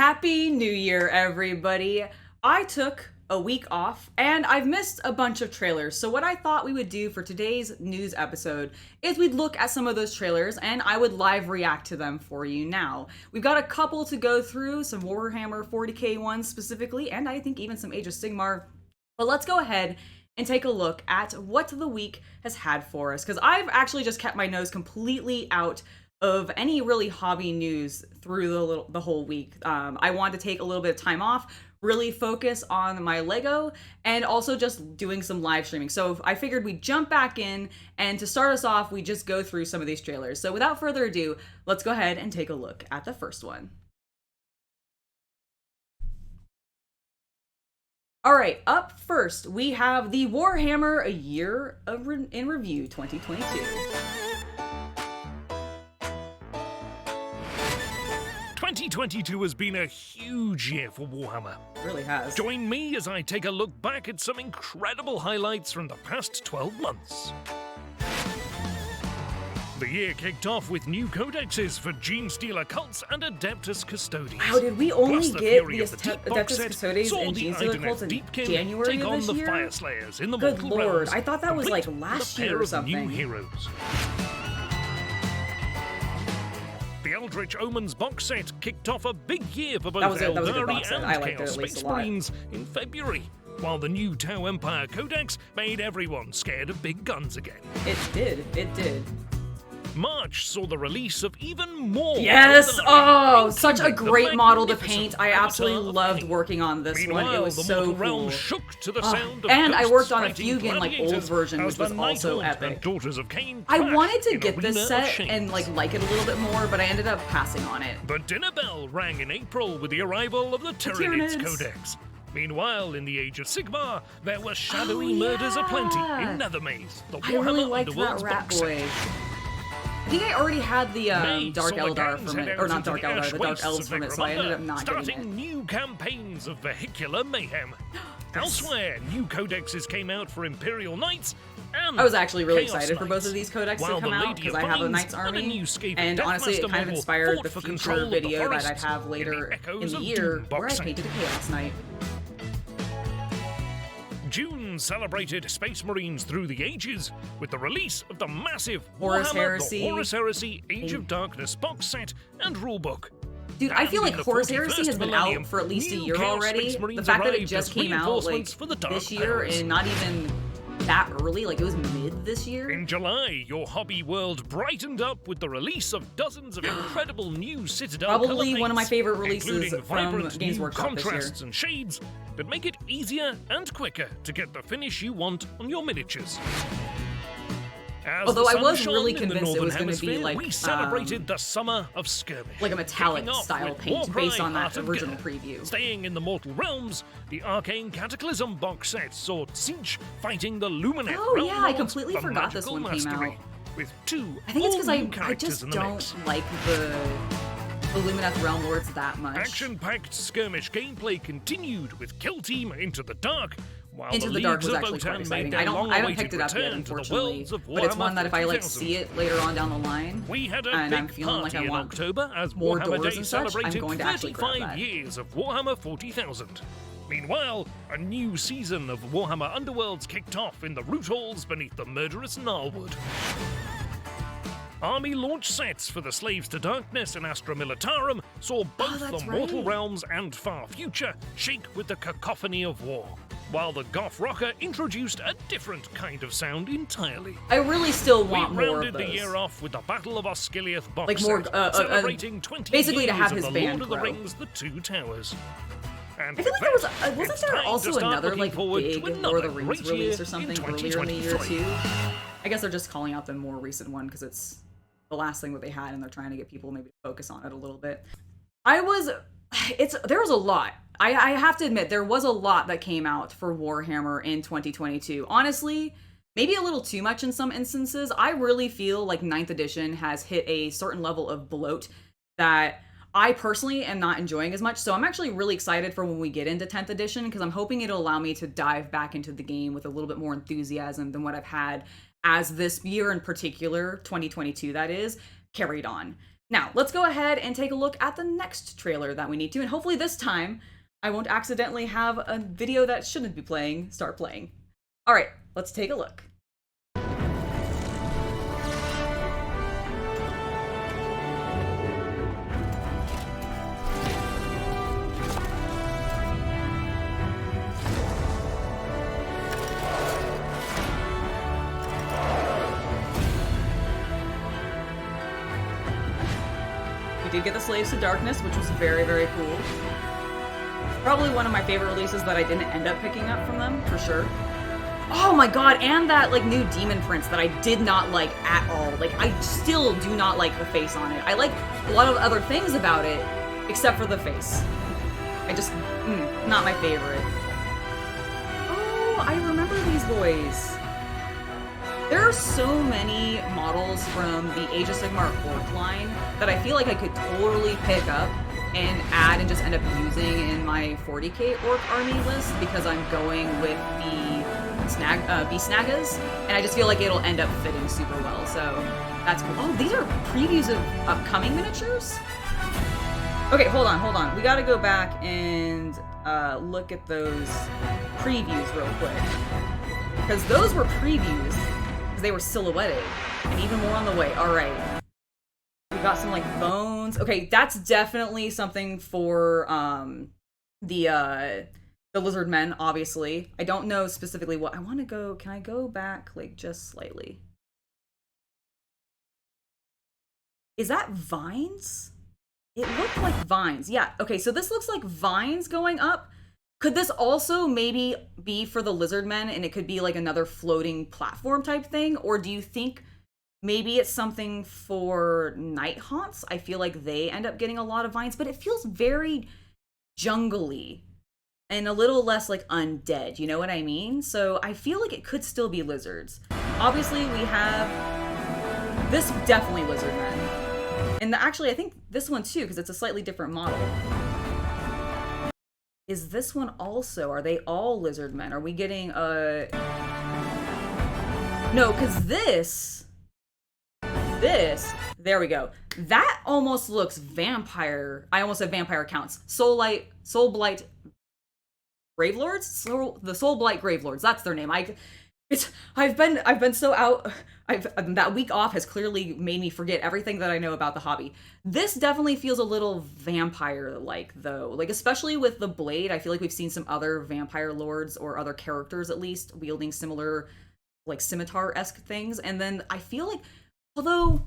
Happy New Year, everybody! I took a week off, and I've missed a bunch of trailers, so what I thought we would do for today's news episode is we'd look at some of those trailers, and I would live react to them for you now. We've got a couple to go through, some Warhammer 40k ones specifically, and I think even some Age of Sigmar, but let's go ahead and take a look at what the week has had for us, because I've actually just kept my nose completely out of any really hobby news through the whole week. I wanted to take a little bit of time off, really focus on my Lego, and also just doing some live streaming. So I figured we'd jump back in, and to start us off, we just go through some of these trailers. So without further ado, let's go ahead and take a look at the first one. Alright, up first, we have the Warhammer A Year in Review 2022. 2022 has been a huge year for Warhammer. It really has. Join me as I take a look back at some incredible highlights from the past 12 months. The year kicked off with new codexes for Genestealer cults and Adeptus Custodes. Wow, did we only the get Fury the of the Deep box Adeptus set Custodes saw and the Genestealer cults in Deepkin January take of on this the year? Fire Slayers in the Good Mortal lord, Realms, I thought that was like complete last with a year pair or of something. new heroes. The Eldritch Omens box set kicked off a big year for both That was a good Eldari box set. and I liked it Chaos at least Space a lot. Marines in February, while the new Tau Empire Codex made everyone scared of big guns again. It did. March saw the release of even more. Yes! Eldari, Oh, such a including the great model to magnificent paint. I Avatar absolutely of loved Cain. working on this one. It Meanwhile, was the so mortal cool. realm shook to the sound of And I ghosts worked on a fighting Fugan, like, old gladiators version, as which the was also Nighthaunt and epic. Daughters of Cain I clashed wanted to in get this Arena of set and Shades. like it a little bit more, but I ended up passing on it. The dinner bell rang in April with the arrival of the Tyranids Tyranids. Codex. Meanwhile, in the Age of Sigmar, there were shadowy Oh, murders aplenty yeah. in Nethermaze, the I really Warhammer liked that Underworld's Rat box Boy. set. I think I already had the May Dark saw the Eldar gangs from head it, out or not into Dark the Eldar, ash the Dark wastes Elves of from it, so I ended up Necromunda, not getting starting it. new campaigns of vehicular mayhem. Elsewhere, new codexes came out for Imperial Knights, and I was actually really Chaos excited for both Knights. of these codex While to come the out, Lady because of I have a Brains Knight's and a Army, new Scape and of honestly it Deathmaster kind of model inspired fought the for future control of the video that I'd forests have in later the Echoes in the of year, Doom where I box set. painted a Chaos Knight. June celebrated Space Marines through the ages with the release of the massive Horus Warhammer Heresy. the Horus Heresy Age of Darkness box set and rulebook. Dude, I feel And like in the Horus Heresy 41st has been millennium, out for at least a new year Chaos already. Space The Marines fact that it arrived just as came out like reinforcements for the Dark this year Powers. and not even that early, like it was mid this year. In July, your hobby world brightened up with the release of dozens of incredible new Citadel Probably color one of my paints, favorite releases including from vibrant Games new Workshop this year. contrasts and shades that make it easier and quicker to get the finish you want on your miniatures. As Although the I sun was shone really in the convinced it Northern was going to be Hemisphere, like we celebrated the summer of skirmish. like a metallic Kicking off style with paint Warcry, based on that Heart of original Gur. preview. Staying in the mortal realms, the Arcane Cataclysm box set saw Siege fighting the Lumineth Oh, realm yeah, I lords completely for forgot this Magical one came Mastery, out. with two I think it's because all-new I characters just in the don't mix. like the Lumineth Realm Lords that much. Action-packed skirmish gameplay continued with Kill Team Into the Dark, while Into the the Dark Leagues was of actually quite Votann exciting. made their I haven't long-awaited picked it up yet, return to the unfortunately, worlds of but it's one Warhammer that if I like 40,000. see it later on down the line, We had a and big I'm feeling like party I in want October as more Warhammer doors Day and such, I'm celebrated going to actually grab 35 that. years of Warhammer 40,000. Meanwhile, a new season of Warhammer Underworlds kicked off in the root halls beneath the murderous Gnarlwood. Army launch sets for the Slaves to Darkness and Astra Militarum saw both that's the Mortal right. Realms and Far Future shake with the cacophony of war, while the Goth Rocker introduced a different kind of sound entirely. I really still We want more of rounded those. the year off with the Battle of Osgiliath box Like more, set, celebrating 20 basically to years have of his the band Lord of the grow. Rings, The Two Towers. And I feel like there was wasn't it's there time to also start another looking like forward big to Lord of the another Rings great release year or something in earlier in the year 2023. too? I guess they're just calling out the more recent one because it's the last thing that they had and they're trying to get people maybe to focus on it a little bit. There was a lot. I have to admit, there was a lot that came out for Warhammer in 2022. Honestly, maybe a little too much in some instances. I really feel like 9th edition has hit a certain level of bloat that I personally am not enjoying as much. So I'm actually really excited for when we get into 10th edition because I'm hoping it'll allow me to dive back into the game with a little bit more enthusiasm than what I've had as this year in particular, 2022 that is, carried on. Now, let's go ahead and take a look at the next trailer that we need to, and hopefully this time I won't accidentally have a video that shouldn't be playing start playing. All right, let's take a look. We did get the Slaves to Darkness, which was very, very cool. Probably one of my favorite releases that I didn't end up picking up from them, for sure. Oh my god, and that like new Demon Prince that I did not like at all. Like, I still do not like the face on it. I like a lot of other things about it, except for the face. I just, not my favorite. Oh, I remember these boys. There are so many models from the Age of Sigmar Orc line that I feel like I could totally pick up and add and just end up using in my 40k Orc army list because I'm going with the Beast Snagas, and I just feel like it'll end up fitting super well, so that's cool. Oh, these are previews of upcoming miniatures? Okay, hold on. We gotta go back and look at those previews real quick. Because those were previews. They were silhouetted, and even more on the way. All right, we got some like bones. Okay, that's definitely something for the lizard men. Obviously, I don't know specifically what I want to go. Can I go back like just slightly? Is that vines? It looked like vines. Yeah. Okay, so this looks like vines going up. Could this also maybe be for the lizard men and it could be like another floating platform type thing? Or do you think maybe it's something for night haunts? I feel like they end up getting a lot of vines, but it feels very jungly and a little less like undead, you know what I mean? So I feel like it could still be lizards. Obviously we have this, definitely lizard men. And actually I think this one too, because it's a slightly different model. Is this one also? Are they all lizard men? Are we getting a... No, because this, there we go. That almost looks vampire. I almost said vampire counts. Soul Blight Gravelords? The Soul Blight Gravelords, that's their name. I've been so out. That week off has clearly made me forget everything that I know about the hobby. This definitely feels a little vampire-like, though. Like, especially with the blade, I feel like we've seen some other vampire lords, or other characters at least, wielding similar, like, scimitar-esque things. And then I feel like, although,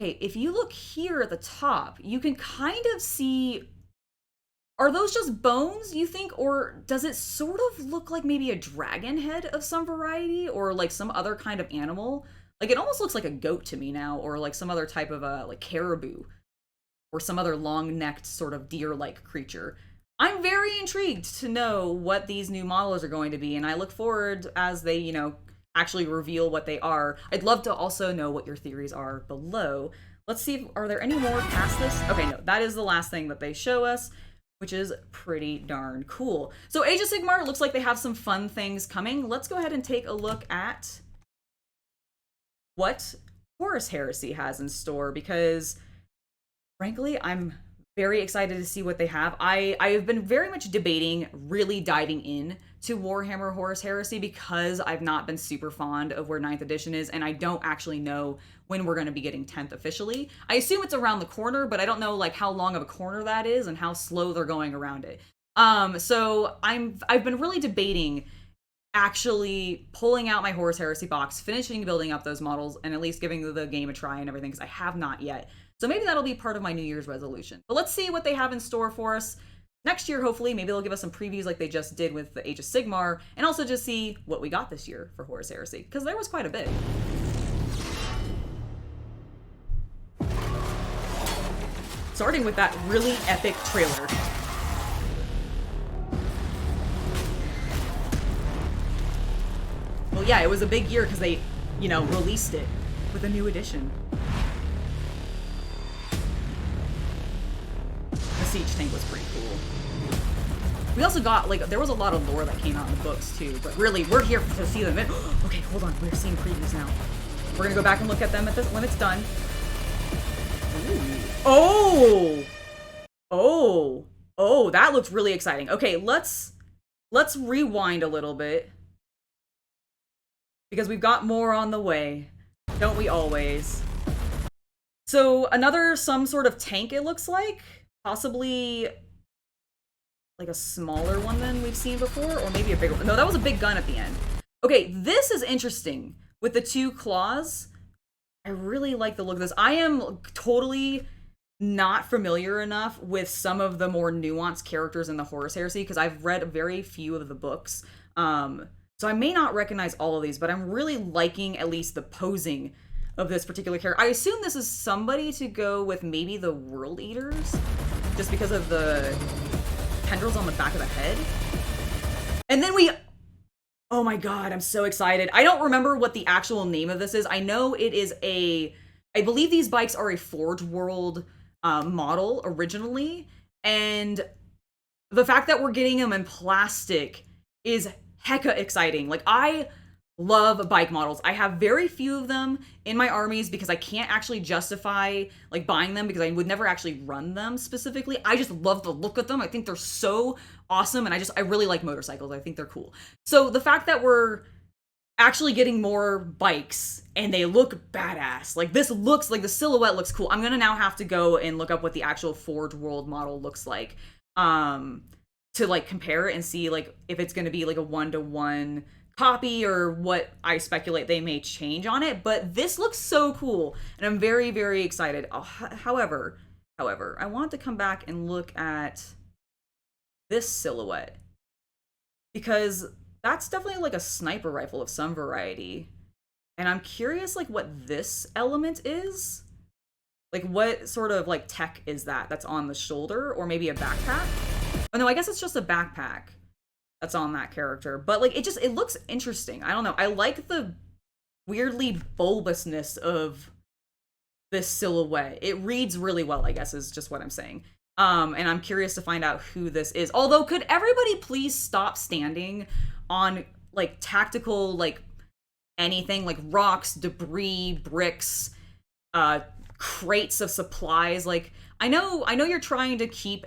okay, if you look here at the top, you can kind of see... Are those just bones, you think? Or does it sort of look like maybe a dragon head of some variety? Or like some other kind of animal? Like, it almost looks like a goat to me now, or like some other type of like caribou. Or some other long-necked sort of deer-like creature. I'm very intrigued to know what these new models are going to be, and I look forward as they, you know, actually reveal what they are. I'd love to also know what your theories are below. Let's see, are there any more past this? Okay, no, that is the last thing that they show us, which is pretty darn cool. So Age of Sigmar looks like they have some fun things coming. Let's go ahead and take a look at what Horus Heresy has in store, because frankly, I'm very excited to see what they have. I have been very much debating really diving in to Warhammer Horus Heresy because I've not been super fond of where 9th edition is, and I don't actually know when we're going to be getting 10th officially. I assume it's around the corner, but I don't know like how long of a corner that is and how slow they're going around it. So I've been really debating actually pulling out my Horus Heresy box, finishing building up those models, and at least giving the game a try and everything, because I have not yet. So maybe that'll be part of my New Year's resolution. But let's see what they have in store for us next year. Hopefully, maybe they'll give us some previews like they just did with the Age of Sigmar, and also just see what we got this year for Horus Heresy, because there was quite a bit. Starting with that really epic trailer. Well, yeah, it was a big year because they, you know, released it with a new edition. The Siege tank was pretty cool. We also got, like, there was a lot of lore that came out in the books, too. But really, we're here to see them. Okay, hold on. We're seeing previews now. We're going to go back and look at them when it's done. Oh! Oh! Oh, that looks really exciting. Okay, let's rewind a little bit. Because we've got more on the way. Don't we always? So, some sort of tank, it looks like. Possibly like a smaller one than we've seen before, or maybe a bigger one. No, that was a big gun at the end. Okay, this is interesting. With the 2 claws, I really like the look of this. I am totally not familiar enough with some of the more nuanced characters in the Horus Heresy, because I've read very few of the books. So I may not recognize all of these, but I'm really liking at least the posing of this particular character. I assume this is somebody to go with maybe the World Eaters, just because of the tendrils on the back of the head. And then oh my god, I'm so excited. I don't remember what the actual name of this is. I know it is I believe these bikes are a Forge World model originally, and the fact that we're getting them in plastic is hecka exciting. Like, I love bike models. I have very few of them in my armies because I can't actually justify like buying them because I would never actually run them specifically. I just love the look of them. I think they're so awesome, and I really like motorcycles. I think they're cool. So the fact that we're actually getting more bikes and they look badass. Like, this looks like the silhouette looks cool. I'm gonna now have to go and look up what the actual Forge World model looks like. To like compare it and see like if it's going to be like a 1-to-1 copy or what I speculate they may change on it. But this looks so cool, and I'm very, very excited. However, I want to come back and look at this silhouette, because that's definitely like a sniper rifle of some variety, and I'm curious like what this element is. Like, what sort of like tech is that's on the shoulder, or maybe a backpack? Oh no, I guess it's just a backpack that's on that character. But like, it looks interesting. I don't know. I like the weirdly bulbousness of this silhouette. It reads really well, I guess, is just what I'm saying. And I'm curious to find out who this is. Although, could everybody please stop standing on like tactical, like anything, like rocks, debris, bricks, crates of supplies? Like, I know you're trying to keep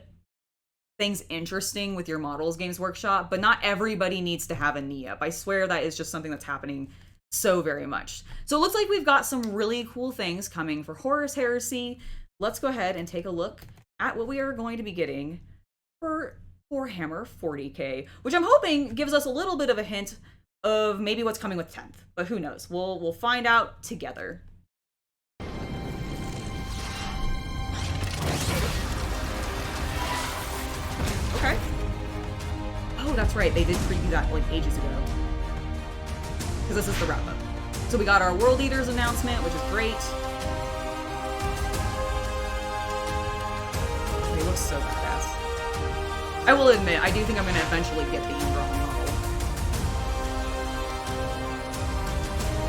things interesting with your models, Games Workshop, but not everybody needs to have a knee up. I swear that is just something that's happening so very much. So it looks like we've got some really cool things coming for Horus Heresy. Let's go ahead and take a look at what we are going to be getting for Warhammer 40k, which I'm hoping gives us a little bit of a hint of maybe what's coming with 10th, but who knows? We'll find out together. Okay. Oh, that's right. They did preview that like ages ago. Because this is the wrap-up. So we got our World Eaters announcement, which is great. They look so badass. I will admit, I do think I'm going to eventually get the Ingram model.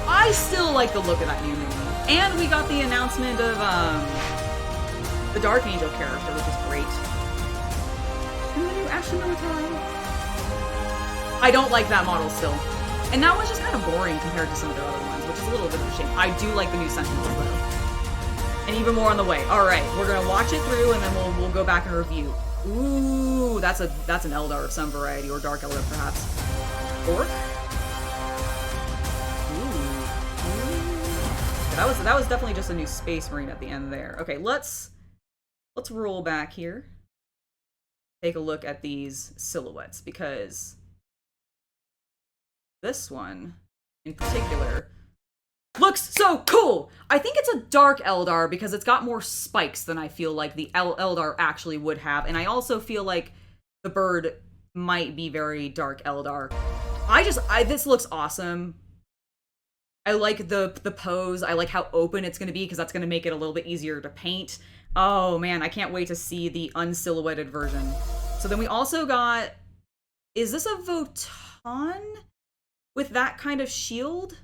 I still like the look of that new movie. And we got the announcement of the Dark Angel character, which is great. And the new Ashen Military. I don't like that model still. And that one's just kind of boring compared to some of their other ones, which is a little bit of a shame. I do like the new Sentinels though. And even more on the way. Alright, we're gonna watch it through and then we'll go back and review. Ooh, that's an Eldar of some variety, or Dark Eldar perhaps. Orc? Ooh. Yeah, that was definitely just a new Space Marine at the end there. Okay, let's roll back here. Take a look at these silhouettes, because this one in particular looks so cool. I think it's a Dark Eldar because it's got more spikes than I feel like the Eldar actually would have, and I also feel like the bird might be very Dark Eldar. This looks awesome. I like the pose. I like how open it's going to be, because that's going to make it a little bit easier to paint. Oh man, I can't wait to see the unsilhouetted version. So then we also got, is this a Votann with that kind of shield,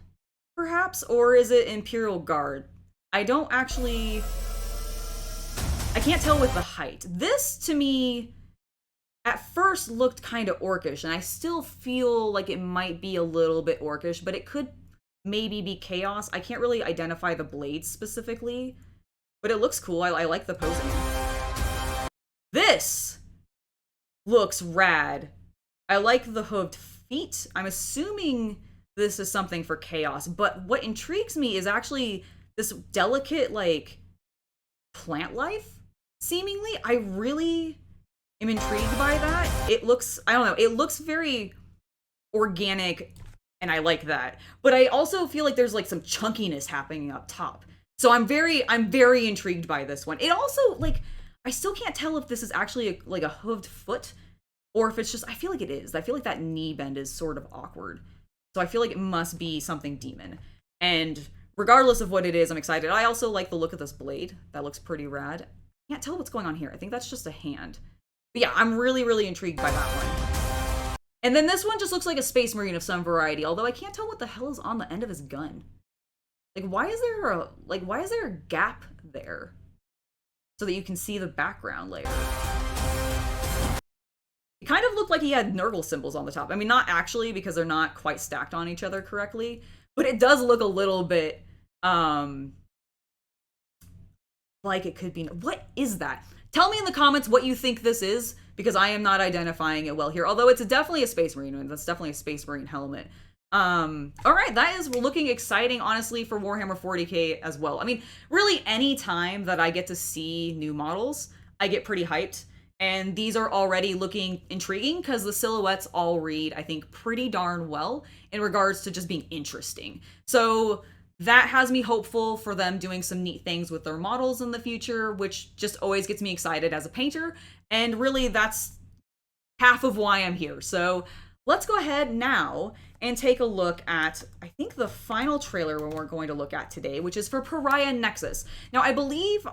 perhaps? Or is it Imperial Guard? I can't tell with the height. This, to me, at first looked kind of orcish, and I still feel like it might be a little bit orcish, but it could maybe be Chaos. I can't really identify the blades specifically. but it looks cool. I like the posing. This looks rad. I like the hooved feet. I'm assuming this is something for chaos, but what intrigues me is actually this delicate, like, plant life, seemingly. I really am intrigued by that. It looks, I don't know, it looks very organic, and I like that. But I also feel like there's, like, some chunkiness happening up top. So I'm very intrigued by this one. It also, like, I still can't tell if this is actually like a hooved foot, or if it's just, I feel like it is. I feel like that knee bend is sort of awkward. So I feel like it must be something demon. And regardless of what it is, I'm excited. I also like the look of this blade. That looks pretty rad. Can't tell what's going on here. I think that's just a hand. But yeah, I'm really intrigued by that one. And then this one just looks like a Space Marine of some variety, although I can't tell what the hell is on the end of his gun. Like, why is there a gap there? So that you can see the background layer. It kind of looked like he had Nurgle symbols on the top. I mean, not actually, because they're not quite stacked on each other correctly, but it does look a little bit, like it could be. What is that? Tell me in the comments what you think this is, because I am not identifying it well here. Although it's definitely a Space Marine, and that's definitely a Space Marine helmet. All right, that is looking exciting, honestly, for Warhammer 40k as well. I mean, really, any time that I get to see new models, I get pretty hyped. And these are already looking intriguing because the silhouettes all read, I think, pretty darn well in regards to just being interesting. So that has me hopeful for them doing some neat things with their models in the future, which just always gets me excited as a painter. And really, that's half of why I'm here. So let's go ahead now and take a look at, I think, the final trailer we're going to look at today, which is for Pariah Nexus. Now, I believe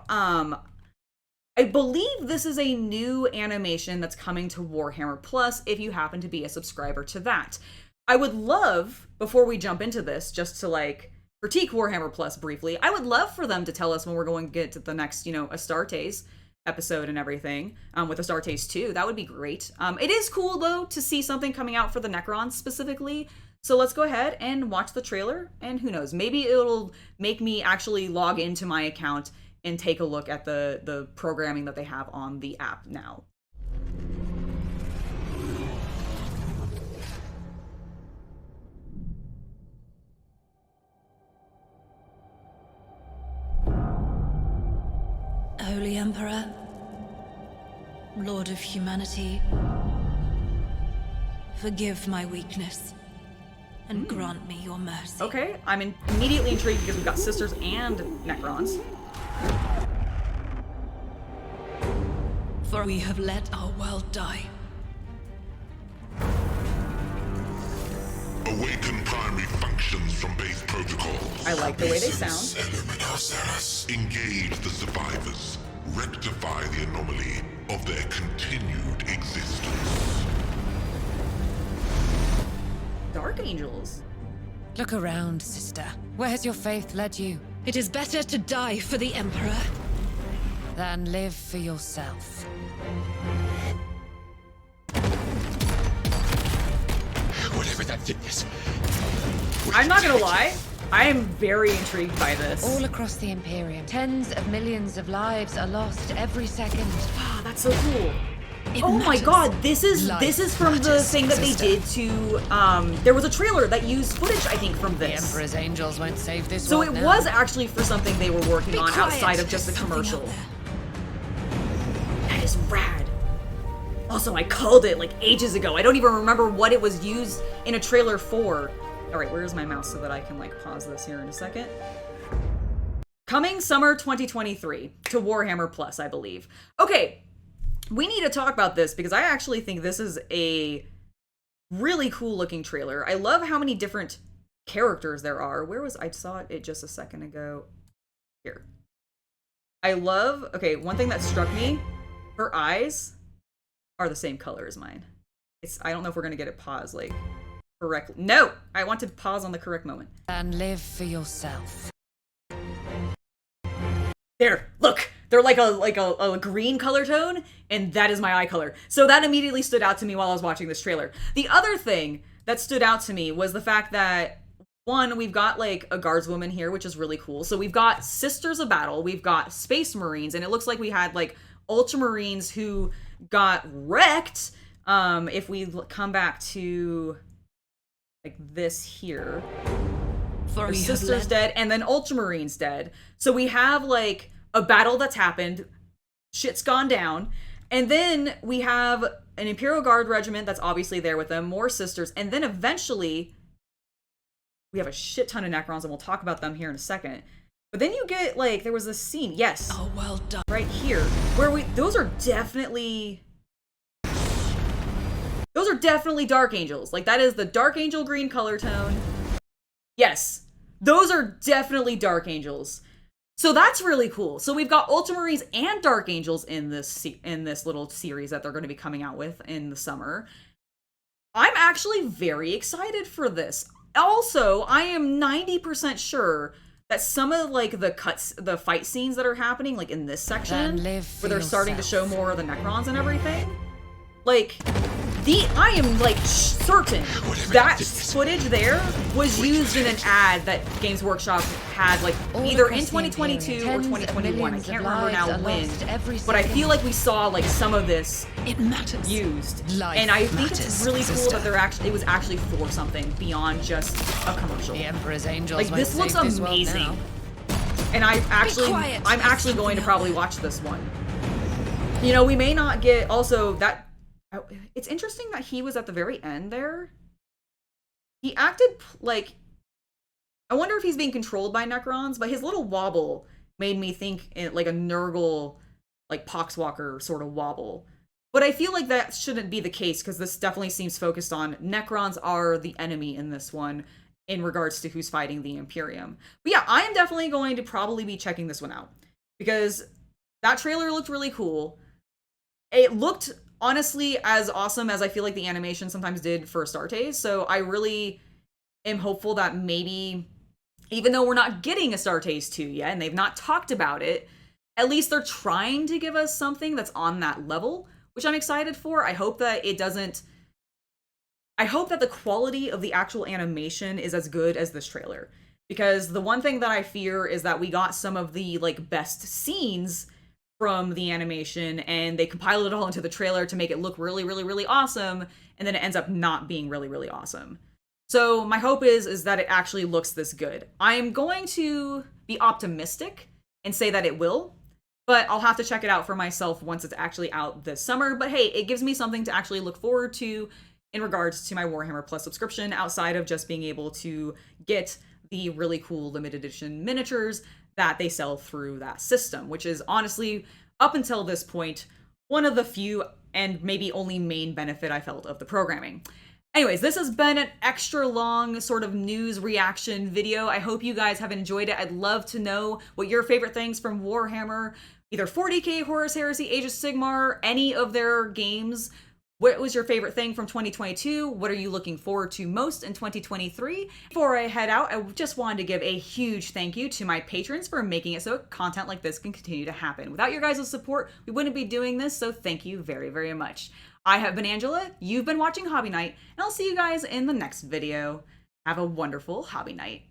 this is a new animation that's coming to Warhammer Plus, if you happen to be a subscriber to that. I would love, before we jump into this, just to, like, critique Warhammer Plus briefly, I would love for them to tell us when we're going to get to the next, Astartes episode and everything, with Astartes 2. That would be great. It is cool, though, to see something coming out for the Necrons specifically. So let's go ahead and watch the trailer, and who knows, maybe it'll make me actually log into my account and take a look at the programming that they have on the app now. Holy Emperor, Lord of humanity, forgive my weakness and grant me your mercy. Okay, I'm immediately intrigued because we've got Sisters and Necrons. For we have let our world die. Awaken primary functions from base protocols. I like the way they sound. Engage the survivors. Rectify the anomaly of their continued existence. Dark Angels. Look around, sister. Where has your faith led you? It is better to die for the Emperor Than live for yourself. Whatever that thing is. I'm not gonna lie, I am very intrigued by this. All across the Imperium, tens of millions of lives are lost every second. Ah, that's so cool. It Oh my matters. god, this is from the matters, thing that they sister. did to there was a trailer that used footage, I think, from The this. Emperor's angels won't save this So world it now. was actually for something they were working Be on quiet. outside of just the There's something commercial. out there. That is rad. Also, I called it like ages ago. I don't even remember what it was used in a trailer for. All right, where's my mouse so that I can like pause this here in a second? Coming summer 2023 to Warhammer Plus, I believe. Okay, we need to talk about this because I actually think this is a really cool looking trailer. I love how many different characters there are. Where was I saw it just a second ago. Here. I love, okay, one thing that struck me, her eyes are the same color as mine. I don't know if we're gonna get it paused like correctly. No, I want to pause on the correct moment. And live for yourself. There, look, they're like a green color tone, and that is my eye color. So that immediately stood out to me while I was watching this trailer. The other thing that stood out to me was the fact that one, we've got like a guardswoman here, which is really cool. So we've got Sisters of Battle, we've got Space Marines, and it looks like we had like Ultramarines who got wrecked. If we come back to like this here, For you have Sisters led dead, and then Ultramarines dead. So we have like a battle that's happened, shit's gone down, and then we have an Imperial Guard regiment that's obviously there with them, more Sisters, and then eventually we have a shit ton of Necrons, and we'll talk about them here in a second. But then you get like, there was this scene, yes, Oh, well done. right here, where those are definitely Dark Angels. Like, that is the Dark Angel green color tone. Yes, those are definitely Dark Angels. So that's really cool. So we've got Ultramarines and Dark Angels in this little series that they're going to be coming out with in the summer. I'm actually very excited for this. Also, I am 90% sure that some of like the fight scenes that are happening, like in this section, Then live for where they're starting to yourself. show more of the Necrons and everything, like I am like certain that footage there was used in an ad that Games Workshop had, like All either across in the 2022 Imperium, or tens of 2021. I millions can't of remember lives now are when, lost every but I second. feel like we saw like some of this It matters. used, Life and I think it's matters, really cool sister. that it was actually for something beyond just a commercial. The Emperor's angels Like, won't this looks save this world amazing. now. And I'm actually quiet. going to probably watch this one. You know, we may not get also that. It's interesting that he was at the very end there. He acted like, I wonder if he's being controlled by Necrons, but his little wobble made me think like a Nurgle, like Poxwalker sort of wobble. But I feel like that shouldn't be the case, because this definitely seems focused on Necrons are the enemy in this one in regards to who's fighting the Imperium. But yeah, I am definitely going to probably be checking this one out, because that trailer looked really cool. It looked honestly as awesome as I feel like the animation sometimes did for Astartes. So I really am hopeful that maybe, even though we're not getting Astartes 2 yet, and they've not talked about it, at least they're trying to give us something that's on that level, which I'm excited for. I hope that the quality of the actual animation is as good as this trailer. Because the one thing that I fear is that we got some of the like best scenes from the animation, and they compiled it all into the trailer to make it look really, really, really awesome, and then it ends up not being really, really awesome. So my hope is that it actually looks this good. I'm going to be optimistic and say that it will, but I'll have to check it out for myself once it's actually out this summer. But hey, it gives me something to actually look forward to in regards to my Warhammer Plus subscription, outside of just being able to get the really cool limited edition miniatures that they sell through that system, which is honestly, up until this point, one of the few and maybe only main benefit I felt of the programming. Anyways, this has been an extra long sort of news reaction video. I hope you guys have enjoyed it. I'd love to know what your favorite things from Warhammer, either 40k, Horus Heresy, Age of Sigmar, any of their games. What was your favorite thing from 2022? What are you looking forward to most in 2023? Before I head out, I just wanted to give a huge thank you to my patrons for making it so content like this can continue to happen. Without your guys' support, we wouldn't be doing this, so thank you very, very much. I have been Angela, you've been watching Hobby Night, and I'll see you guys in the next video. Have a wonderful Hobby Night.